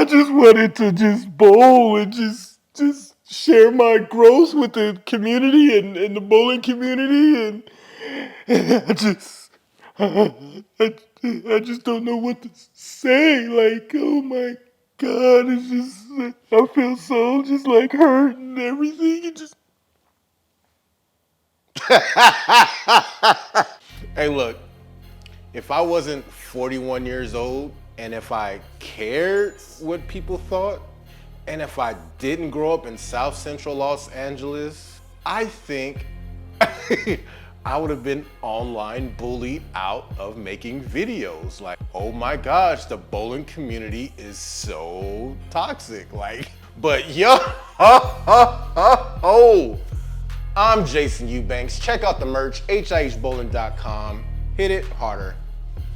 I just wanted to just bowl and just share my growth with the community and the bowling community, and I just don't know what to say. Like, oh my God, it's just, I feel so just like hurt and everything. It just. Hey, look, if I wasn't 41 years old and if I cared what people thought, and if I didn't grow up in South Central Los Angeles, I think I would have been online bullied out of making videos. Like, oh my gosh, the bowling community is so toxic. Like, but yo, I'm Jason Eubanks. Check out the merch, hihbowling.com. Hit it harder.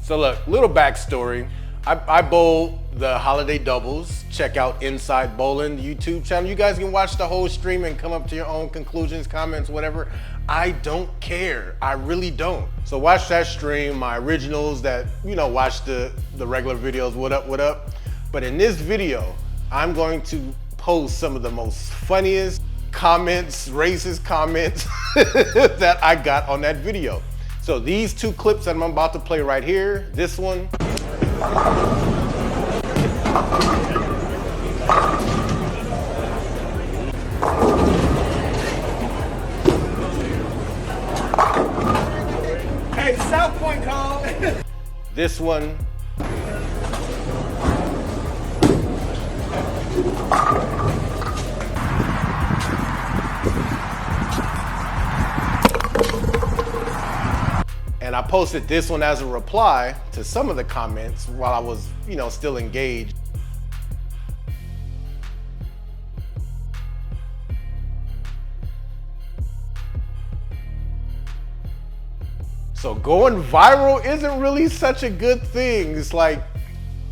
So look, little backstory. I bowl the holiday doubles. Check out Inside Bowling YouTube channel. You guys can watch the whole stream and come up to your own conclusions, comments, whatever. I don't care. I really don't. So watch that stream, my originals that, watch the regular videos, what up. But in this video, I'm going to post some of the most funniest comments, racist comments that I got on that video. So these two clips that I'm about to play right here, this one. Hey, South Point call. This one. And I posted this one as a reply to some of the comments while I was, still engaged. So going viral isn't really such a good thing. It's like,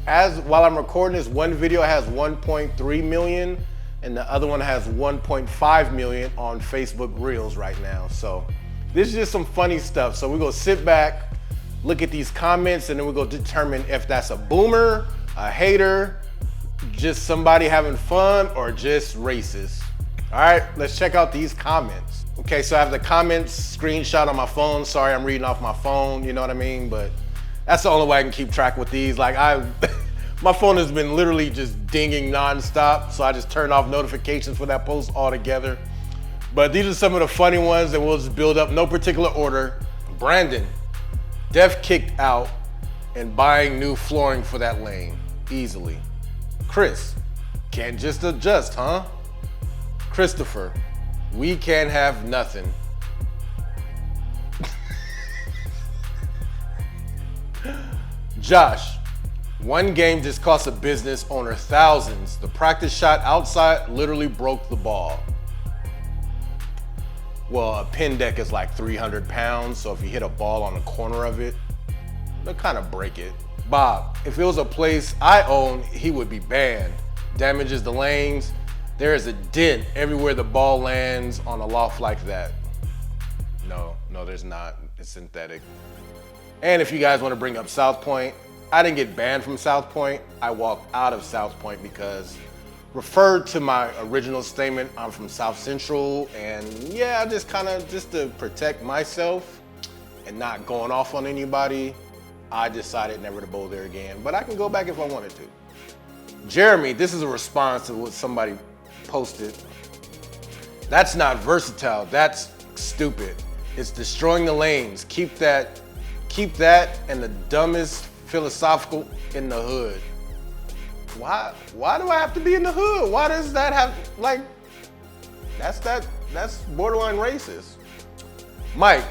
while I'm recording this, one video has 1.3 million and the other one has 1.5 million on Facebook Reels right now. So this is just some funny stuff. So we're gonna sit back, look at these comments, and then we're gonna determine if that's a boomer, a hater, just somebody having fun, or just racist. All right, let's check out these comments. Okay, so I have the comments screenshot on my phone. Sorry, I'm reading off my phone, you know what I mean? But that's the only way I can keep track with these. Like, my phone has been literally just dinging nonstop, so I just turned off notifications for that post altogether. But these are some of the funny ones that we'll just build up, no particular order. Brandon, Def kicked out and buying new flooring for that lane, easily. Chris, can't just adjust, huh? Christopher, we can't have nothing. Josh, one game just cost a business owner thousands. The practice shot outside literally broke the ball. Well, a pin deck is like 300 pounds, so if you hit a ball on the corner of it, they'll kind of break it. Bob, if it was a place I own, he would be banned. Damages the lanes. There is a dent everywhere the ball lands on a loft like that. No, there's not. It's synthetic. And if you guys want to bring up South Point, I didn't get banned from South Point. I walked out of South Point because referred to my original statement, I'm from South Central, and yeah, just to protect myself and not going off on anybody, I decided never to bowl there again, but I can go back if I wanted to. Jeremy, this is a response to what somebody posted. That's not versatile, that's stupid. It's destroying the lanes. Keep that and the dumbest philosophical in the hood. Why do I have to be in the hood? Why does that have, like, that's borderline racist. Mike,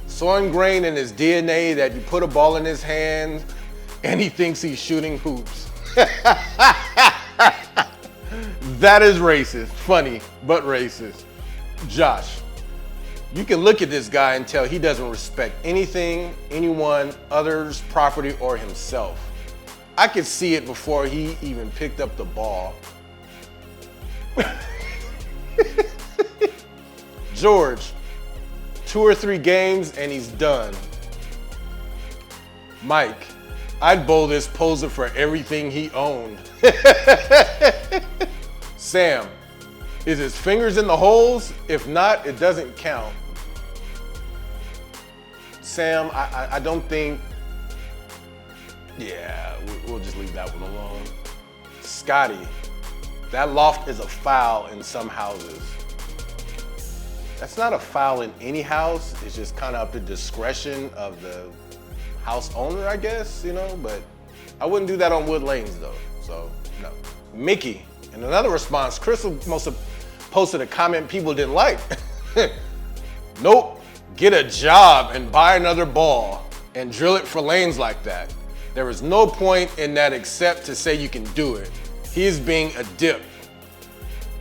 so ingrained in his DNA that you put a ball in his hand and he thinks he's shooting hoops. That is racist. Funny, but racist. Josh, you can look at this guy and tell he doesn't respect anything, anyone, others, property, or himself. I could see it before he even picked up the ball. George, 2 or 3 games and he's done. Mike, I'd bowl this poser for everything he owned. Sam, is his fingers in the holes? If not, it doesn't count. Sam, I don't think, yeah, we'll just leave that one alone. Scotty, that loft is a foul in some houses. That's not a foul in any house. It's just kind of up to discretion of the house owner, I guess, you know, but I wouldn't do that on wood lanes though, so no. Mickey, in another response, Crystal must have posted a comment people didn't like. Nope, get a job and buy another ball and drill it for lanes like that. There is no point in that except to say you can do it. He is being a dip.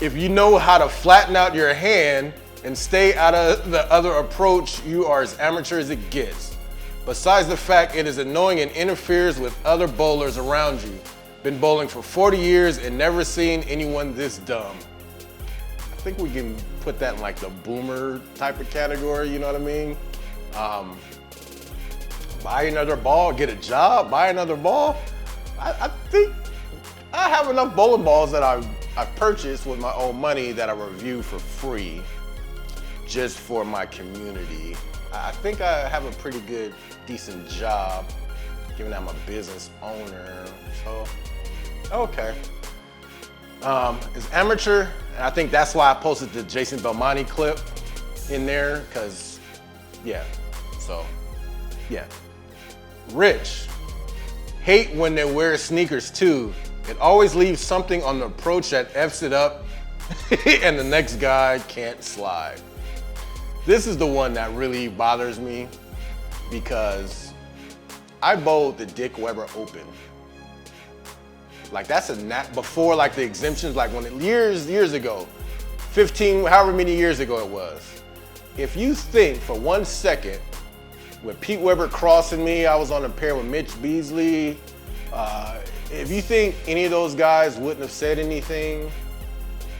If you know how to flatten out your hand and stay out of the other approach, you are as amateur as it gets. Besides the fact it is annoying and interferes with other bowlers around you. Been bowling for 40 years and never seen anyone this dumb. I think we can put that in like the boomer type of category, you know what I mean? Buy another ball, get a job, buy another ball. I think I have enough bowling balls that I've purchased with my own money that I review for free just for my community. I think I have a pretty good, decent job, given that I'm a business owner, so, okay. It's amateur, and I think that's why I posted the Jason Belmonte clip in there, because, yeah, so, yeah. Rich, hate when they wear sneakers too. It always leaves something on the approach that F's it up and the next guy can't slide. This is the one that really bothers me because I bowled the Dick Weber Open. Like that's before like the exemptions, like when years ago, 15, however many years ago it was. If you think for 1 second, with Pete Weber crossing me, I was on a pair with Mitch Beasley. If you think any of those guys wouldn't have said anything,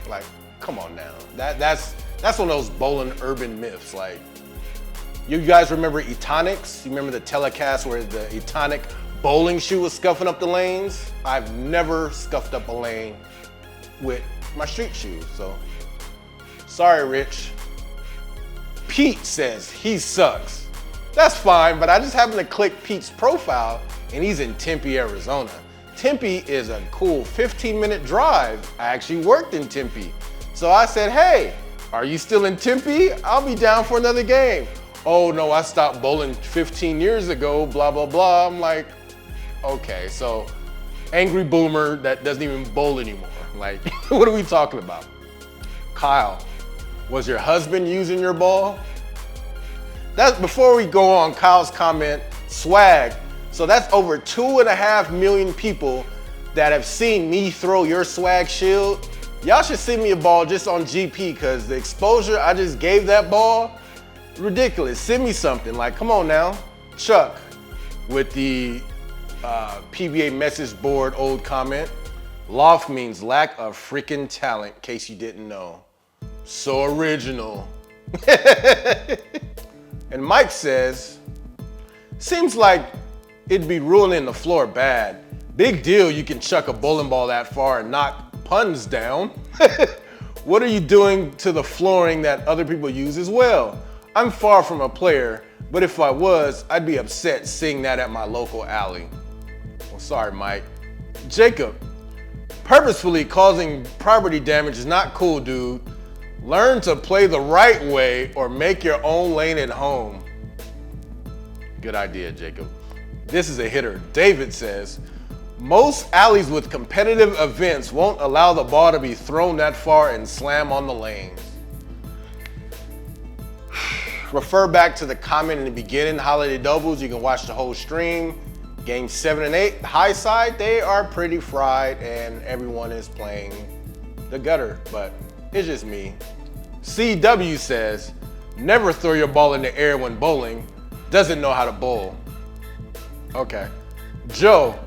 like, come on now. That's one of those bowling urban myths. Like, you guys remember Etonics? You remember the telecast where the Etonic bowling shoe was scuffing up the lanes? I've never scuffed up a lane with my street shoes, so sorry, Rich. Pete says he sucks. That's fine, but I just happened to click Pete's profile and he's in Tempe, Arizona. Tempe is a cool 15-minute drive. I actually worked in Tempe. So I said, hey, are you still in Tempe? I'll be down for another game. Oh no, I stopped bowling 15 years ago, blah, blah, blah. I'm like, okay, so angry boomer that doesn't even bowl anymore. Like, what are we talking about? Kyle, was your husband using your ball? That's before we go on, Kyle's comment, swag. So that's over 2.5 million people that have seen me throw your swag shield. Y'all should send me a ball just on GP because the exposure I just gave that ball, ridiculous. Send me something, like come on now. Chuck with the PBA message board old comment. Loft means lack of freaking talent, in case you didn't know. So original. And Mike says, seems like it'd be ruining the floor bad. Big deal you can chuck a bowling ball that far and knock puns down. What are you doing to the flooring that other people use as well? I'm far from a player, but if I was, I'd be upset seeing that at my local alley. Well, sorry, Mike. Jacob, purposefully causing property damage is not cool, dude. Learn to play the right way or make your own lane at home. Good idea, Jacob. This is a hitter. David says, most alleys with competitive events won't allow the ball to be thrown that far and slam on the lanes. Refer back to the comment in the beginning, Holiday Doubles. You can watch the whole stream. Games 7 and 8, the high side, they are pretty fried and everyone is playing the gutter, but it's just me. CW says, never throw your ball in the air when bowling. Doesn't know how to bowl. Okay. Joe,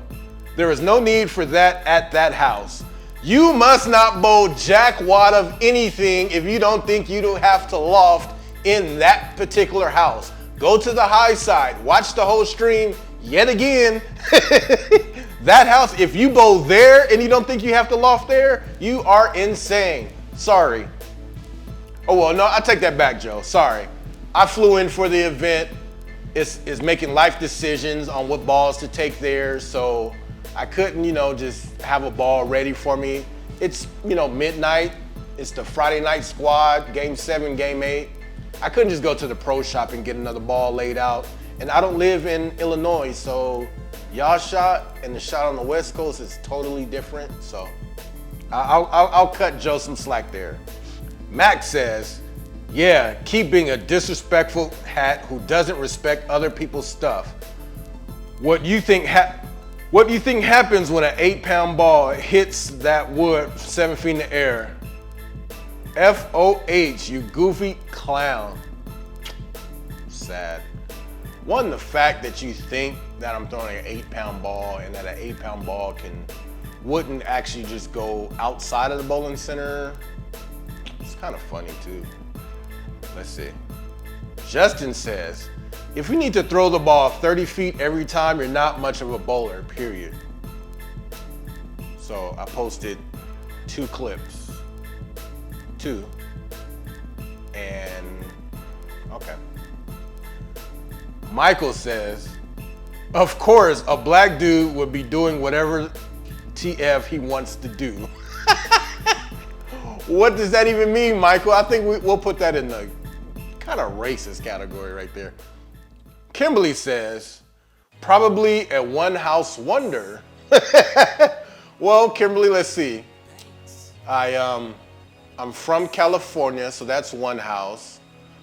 there is no need for that at that house. You must not bowl jack wad of anything if you don't think you don't have to loft in that particular house. Go to the high side, watch the whole stream. yet again, that house, if you bowl there and you don't think you have to loft there, you are insane. Sorry. Oh, well, no, I take that back, Joe. Sorry. I flew in for the event. It's making life decisions on what balls to take there, so I couldn't, just have a ball ready for me. It's, midnight. It's the Friday night squad, game 7, game 8. I couldn't just go to the pro shop and get another ball laid out. And I don't live in Illinois, so y'all shot and the shot on the West Coast is totally different. So I'll cut Joe some slack there. Max says, yeah, keep being a disrespectful hat who doesn't respect other people's stuff. What do you think happens when an 8-pound ball hits that wood 7 feet in the air? FOH, you goofy clown. Sad. One, the fact that you think that I'm throwing an 8-pound ball and that an 8-pound ball wouldn't actually just go outside of the bowling center. It's kind of funny too. Let's see. Justin says, if you need to throw the ball 30 feet every time, you're not much of a bowler, period. So I posted 2 clips. 2. And, okay. Michael says, of course, a black dude would be doing whatever TF he wants to do. What does that even mean, Michael? I think we'll put that in the kind of racist category right there. Kimberly says, probably a one house wonder. Well, Kimberly, let's see. I'm from California, so that's 1 house.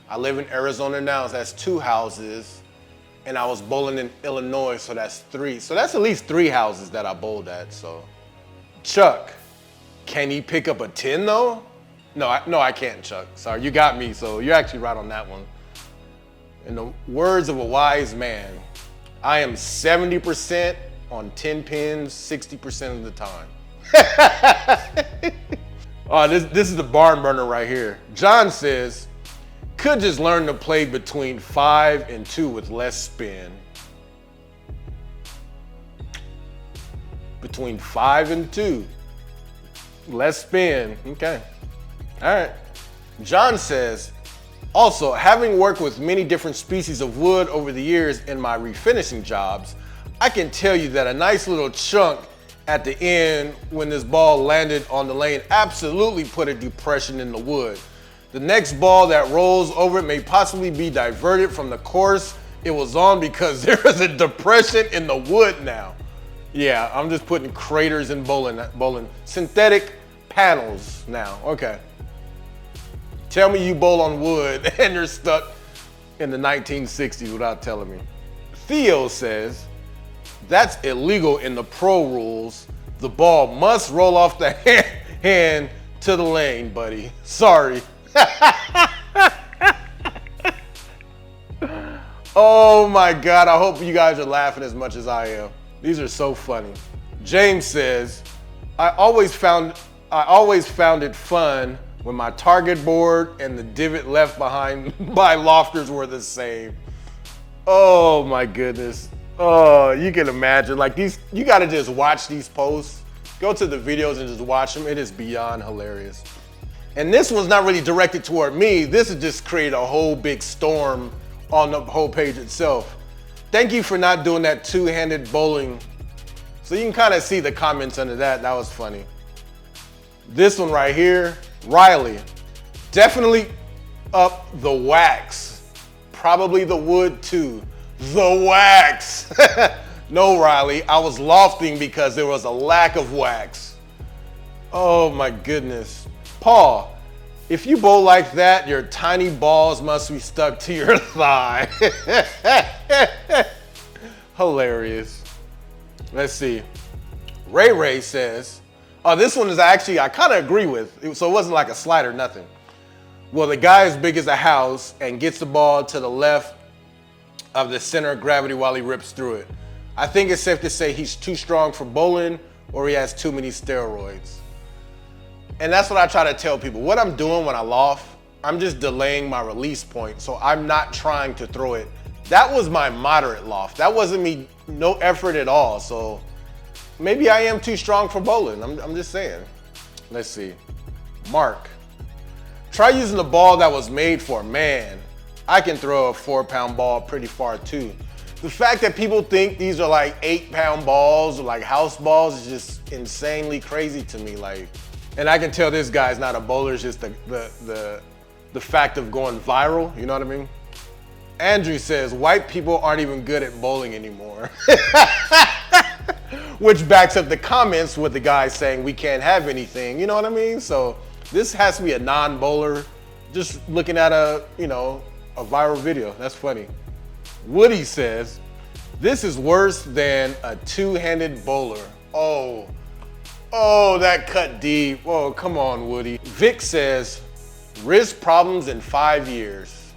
I live in Arizona now, so that's 2 houses. And I was bowling in Illinois, so that's 3. So that's at least 3 houses that I bowled at, so. Chuck, can he pick up a 10 though? No, I can't, Chuck. Sorry, you got me, so you're actually right on that one. In the words of a wise man, I am 70% on 10 pins 60% of the time. Oh, this is the barn burner right here. John says, could just learn to play between 5 and 2 with less spin. Between 5 and 2. Less spin. Okay. All right. John says, also, having worked with many different species of wood over the years in my refinishing jobs, I can tell you that a nice little chunk at the end when this ball landed on the lane absolutely put a depression in the wood. The next ball that rolls over it may possibly be diverted from the course it was on because there is a depression in the wood now. Yeah, I'm just putting craters in bowling. Synthetic panels now, okay. Tell me you bowl on wood and you're stuck in the 1960s without telling me. Theo says, that's illegal in the pro rules. The ball must roll off the hand to the lane, buddy. Sorry. Oh my God, I hope you guys are laughing as much as I am. These are so funny. James says, I always found it fun when my target board and the divot left behind by lofters were the same. Oh my goodness. Oh, you can imagine, like these, you gotta just watch these posts. Go to the videos and just watch them. It is beyond hilarious. And this one's not really directed toward me. This has just created a whole big storm on the whole page itself. Thank you for not doing that two-handed bowling. So you can kind of see the comments under that. That was funny. This one right here, Riley, definitely up the wax. Probably the wood too. The wax. No, Riley, I was lofting because there was a lack of wax. Oh my goodness. Paul, if you bowl like that, your tiny balls must be stuck to your thigh. Hilarious. Let's see. Ray says, oh, this one is actually, I kind of agree with. So it wasn't like a slide or nothing. Well, the guy is big as a house and gets the ball to the left of the center of gravity while he rips through it. I think it's safe to say he's too strong for bowling or he has too many steroids. And that's what I try to tell people. What I'm doing when I loft, I'm just delaying my release point. So I'm not trying to throw it. That was my moderate loft. That wasn't me no effort at all. So maybe I am too strong for bowling. I'm just saying. Let's see. Mark. Try using a ball that was made for a man. I can throw a 4-pound ball pretty far too. The fact that people think these are like 8-pound balls or like house balls is just insanely crazy to me. Like, and I can tell this guy's not a bowler. It's just the fact of going viral. You know what I mean? Andrew says white people aren't even good at bowling anymore, which backs up the comments with the guy saying we can't have anything. You know what I mean? So this has to be a non-bowler just looking at a viral video. That's funny. Woody says, this is worse than a two-handed bowler. Oh, that cut deep. Oh, come on, Woody. Vic says, wrist problems in 5 years.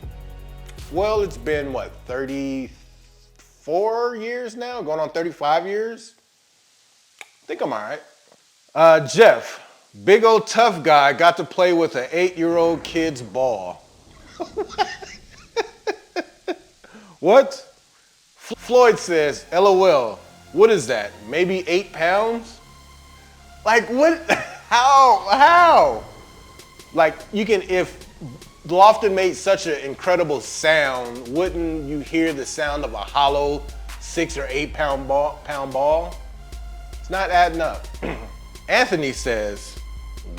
Well, it's been, what, 34 years now? Going on 35 years? I think I'm all right. Jeff, big old tough guy, got to play with an 8-year-old kid's ball. What? Floyd says, LOL, what is that? Maybe 8 pounds? Like what? How? Like you can, if Lofton made such an incredible sound, wouldn't you hear the sound of a hollow 6 or 8 pound ball? It's not adding up. Anthony says,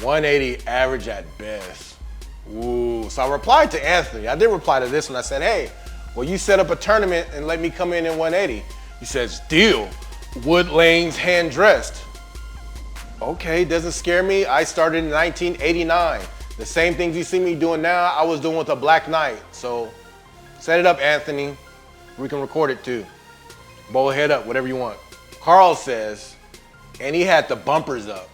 180 average at best. Ooh, so I replied to Anthony. I did reply to this one. I said, hey, well, you set up a tournament and let me come in 180. He says, deal. Wood lanes hand dressed. Okay, doesn't scare me. I started in 1989. The same things you see me doing now, I was doing with a Black Knight. So set it up, Anthony. We can record it too. Bowl head up, whatever you want. Carl says, and he had the bumpers up.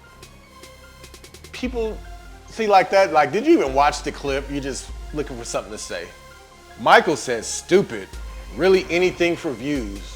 People see like that, like, did you even watch the clip? You're just looking for something to say. Michael says, stupid. Really anything for views.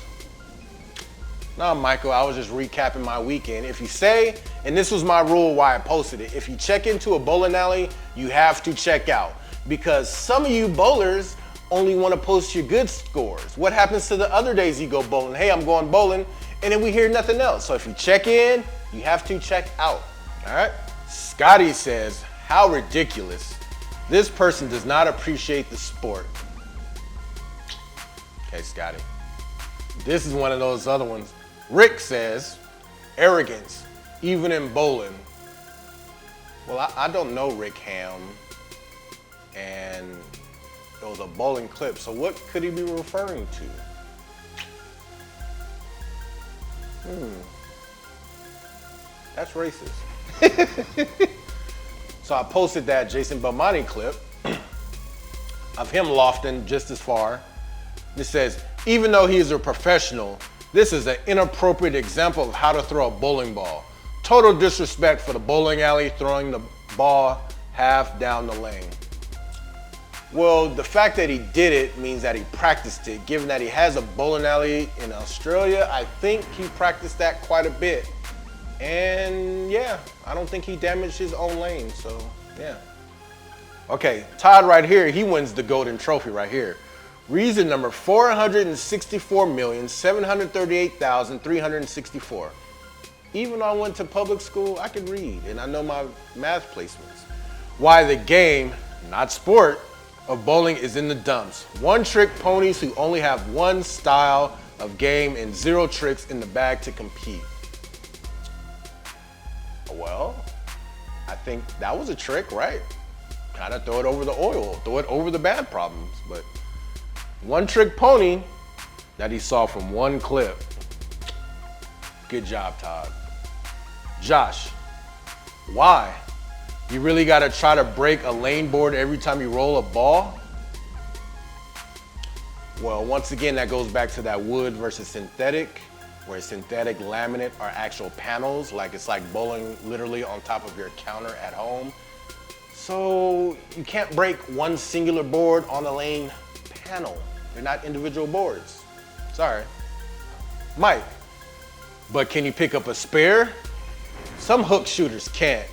Nah, Michael, I was just recapping my weekend. If you say, and this was my rule why I posted it, if you check into a bowling alley, you have to check out. Because some of you bowlers only want to post your good scores. What happens to the other days you go bowling? Hey, I'm going bowling, and then we hear nothing else. So if you check in, you have to check out, all right? Scotty says, how ridiculous. This person does not appreciate the sport. Okay, Scotty. This is one of those other ones. Rick says, arrogance, even in bowling. Well, I don't know Rick Ham, and it was a bowling clip, so what could he be referring to? That's racist. So I posted that Jason Belmonte clip of him lofting just as far. It says, even though he is a professional, this is an inappropriate example of how to throw a bowling ball. Total disrespect for the bowling alley throwing the ball half down the lane. Well, the fact that he did it means that he practiced it. Given that he has a bowling alley in Australia, I think he practiced that quite a bit. And yeah, I don't think he damaged his own lane, so yeah. Okay, Todd right here, he wins the golden trophy right here. Reason number 464,738,364. Even though I went to public school, I can read and I know my math placements. Why the game, not sport, of bowling is in the dumps. One-trick ponies who only have one style of game and 0 tricks in the bag to compete. Well, I think that was a trick, right? Kind of throw it over the oil, throw it over the bad problems, but one-trick pony that he saw from one clip. Good job, Todd. Josh, why? You really gotta try to break a lane board every time you roll a ball? Well, once again, that goes back to that wood versus synthetic, where synthetic laminate are actual panels, like it's like bowling literally on top of your counter at home. So you can't break one singular board on a lane panel. They're not individual boards. Sorry. Mike, but can you pick up a spare? Some hook shooters can't.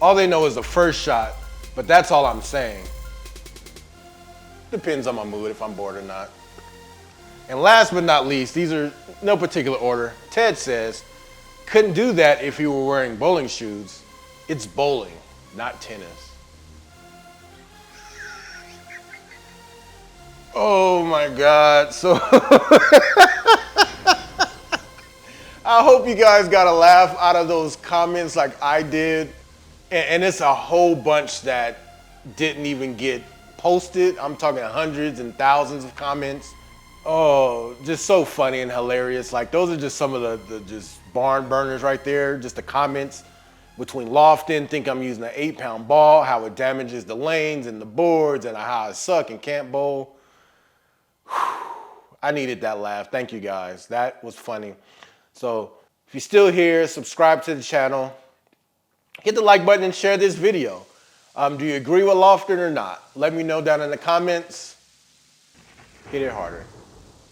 All they know is the first shot, but that's all I'm saying. Depends on my mood if I'm bored or not. And last but not least, these are no particular order. Ted says, couldn't do that if you were wearing bowling shoes. It's bowling, not tennis. Oh my God. So I hope you guys got a laugh out of those comments like I did. And it's a whole bunch that didn't even get posted. I'm talking hundreds and thousands of comments. Oh, just so funny and hilarious. Like those are just some of the just barn burners right there. Just the comments between Lofton, think I'm using an 8-pound ball, how it damages the lanes and the boards, and how I suck and can't bowl. I needed that laugh. Thank you guys. That was funny. So if you're still here, subscribe to the channel. Hit the like button and share this video. Do you agree with Lofton or not? Let me know down in the comments. Hit it harder.